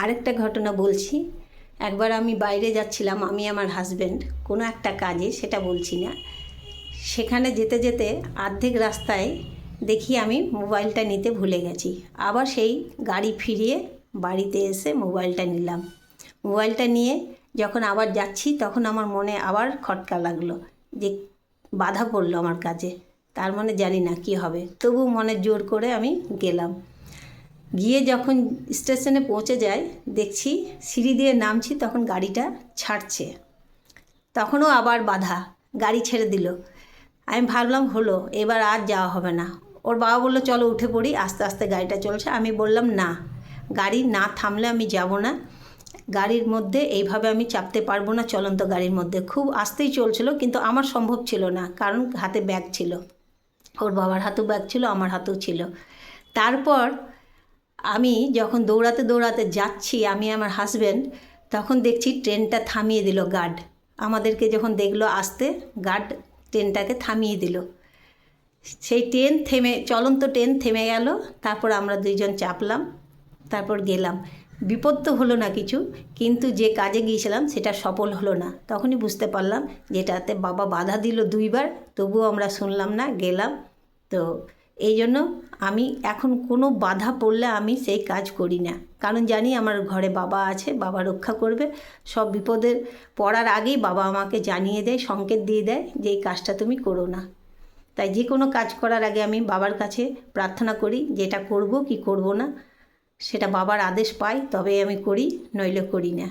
আরেকটা ঘটনা বলছি। একবার আমি বাইরে যাচ্ছিলাম, আমি আমার হাজব্যান্ড, কোনো একটা কাজে, সেটা বলছি না। সেখানে যেতে যেতে অর্ধেক রাস্তায় দেখি আমি মোবাইলটা নিতে ভুলে গেছি। আবার সেই গাড়ি ফিরিয়ে বাড়িতে এসে মোবাইলটা নিলাম। মোবাইলটা নিয়ে যখন আবার যাচ্ছি তখন আমার মনে আবার খটকা লাগলো যে বাধা পড়লো আমার কাজে। তার মানে জানি না কী হবে, তবু মনে জোর করে আমি গেলাম। গিয়ে যখন স্টেশনে পৌঁছে যাই, দেখছি সিঁড়ি দিয়ে নামছি, তখন গাড়িটা ছাড়ছে। তখনও আবার বাধা, গাড়ি ছেড়ে দিল। আমি ভাবলাম হলো, এবার আর যাওয়া হবে না। ওর বাবা বললো চলো উঠে পড়ি, আস্তে আস্তে গাড়িটা চলছে। আমি বললাম না, গাড়ি না থামলে আমি যাব না। গাড়ির মধ্যে এইভাবে আমি চাপতে পারবো না, চলন্ত গাড়ির মধ্যে। খুব আস্তেই চলছিল, কিন্তু আমার সম্ভব ছিল না, কারণ হাতে ব্যাগ ছিল। ওর বাবার হাতেও ব্যাগ ছিল, আমার হাতেও ছিল। তারপর আমি যখন দৌড়াতে দৌড়াতে যাচ্ছি, আমি আমার হাজব্যান্ড, তখন দেখছি ট্রেনটা থামিয়ে দিল গার্ড। আমাদেরকে যখন দেখলো আসতে, গার্ড ট্রেনটাকে থামিয়ে দিল। সেই ট্রেন চলন্ত ট্রেন থেমে গেল। তারপর আমরা দুইজন চাপলাম, তারপর গেলাম। বিপদ তো হলো না কিছু, কিন্তু যে কাজে গিয়েছিলাম সেটা সফল হলো না। তখনই বুঝতে পারলাম যেটাতে বাবা বাধা দিল দুইবার, তবুও আমরা শুনলাম না, গেলাম। তো এই জন্য আমি এখন কোনো বাধা পড়লে আমি সেই কাজ করি না, কারণ জানি আমার ঘরে বাবা আছে, বাবা রক্ষা করবে। সব বিপদের পড়ার আগেই বাবা আমাকে জানিয়ে দেয়, সংকেত দিয়ে দেয় যে এই কাজটা তুমি করো না। তাই যে কোনো কাজ করার আগে আমি বাবার কাছে প্রার্থনা করি যে এটা করব কি করব না, সেটা বাবার আদেশ পাই তবে আমি করি, নইলে করি না।